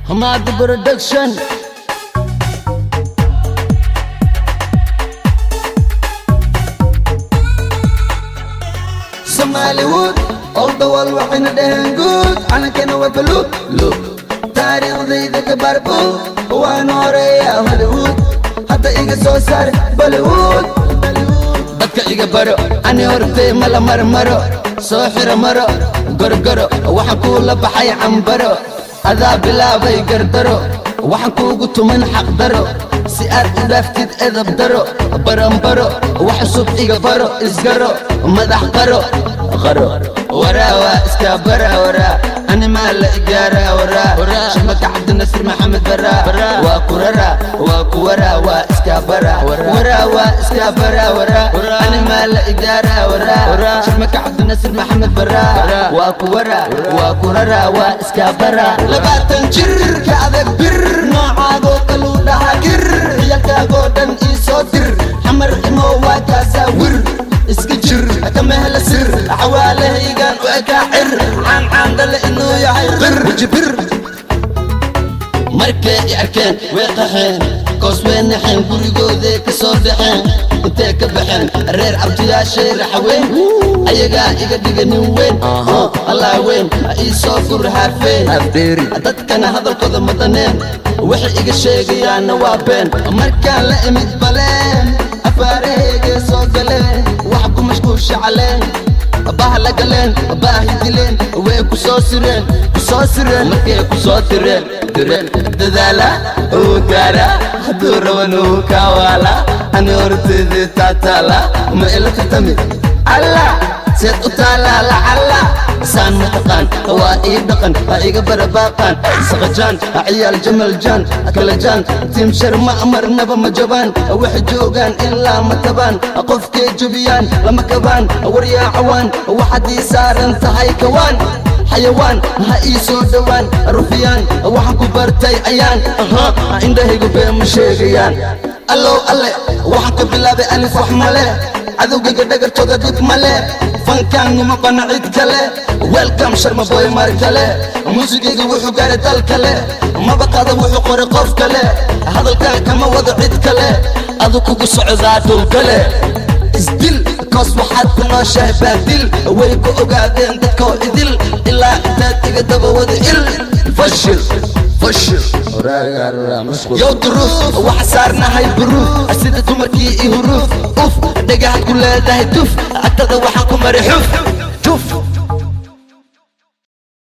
Hamad Production. Somaliwood, all the world waxayna dhaheen good. Anankana waa baluud, look. Taariikhdayda ka barbo, waan horeeyaa Hollywood. Hadda iga soo saar Bollywood. Dadka iga baro, ani hortay mala marmaro. Soo xiro maro, gorgoro, waxaan kula baxay cambaro. Adaa bilaabay gardaro, waxaan kuugu tuman xaq daro. Si aad u dhaaftid edab daro, baranbaro, wax cusub iga baro, isgaro, madax qaro qaro. Waraa waa iska bara waraa, ani maa la igaaraa waraa. Shamaka Cabdinasir Maxamed baraa, waa ku raraa, waa ku waraa, waa iska bara waraa, waa iska bara waraa. Ani maa la igaaraa waraa. Shamaka Cabdinasir Maxamed baraa, waa ku waraa, waa ku raraa, waa iska bara. 20 jir ka adag bir, noocaagoo kaluu dhahaa gir. Yalkaagoo dhan ii soo dir, xamar imo waa kaasaa wir. Iska jir kama hela sir, xawaalahaygaan u ekaa cir. Caan dhale inuu yahay qir wajibir. Markay i arkeen way qaxeen, koos way naxeen, gurigooday ka soo baxeen. Intay ka baxeen reer abtiyaashay raxweyn, ayagaa iga dhiga nin weyn. Allah weyn ii soo gur haafeen, dadkana hadalkooda madaneen. Waxay iga sheegayaanna waa been. Markaan la imid baleen, afaarahayga soo galeen. Wax ku mashquulsha caleen, baha la galeen, baahi dileen. Way ku soo sireen, markay ku soo direen. Dadaala uu gaara, hadduu raban uu kawaala. Ani hortayda taataala, ma ila tartami alla seed u taala lacala. Saan mataqaan waa ii dhaqan, ha iga barabaaqaan. Saqajaan ciyaal jamal jaan kala jaan, tiim shar ma amarnaba ma jabaan. Waxay joogaan ilaa ma tabaan, qofkay jabiyaan lama kabaan. Waryaa cawaan waxaad ii saaran tahay kawaan. Xayawaan ha ii soo dhowaan, rufiyaan waxaan ku bartay ayaan. Indhahaygu been ma sheegayaan. Allow alle waxaan ka bilaabay alif wax male, cadowgayga dhagartooda dhib male. Fankaan uma bana cid kale, welcome sharma boy mar kale. Muusigayga wuxuu gaaray dal kale, maba qaada wuxuu qoray qof kale. Hadalkaan kama wado cid kale, adu kugu socdaa dhul kale. Isdil koos waxaad ku nooshahay baadil, way ku ogaadeen dadkoo idil. Ilaa intaad iga daba wada il fashil fashil. Yow duruuf waxa saarnahay buruuf, sida dumarkii i huruuf. Uf dhagaxad ku leedahay tuf, agtada waxaan ku mari xuf tuf.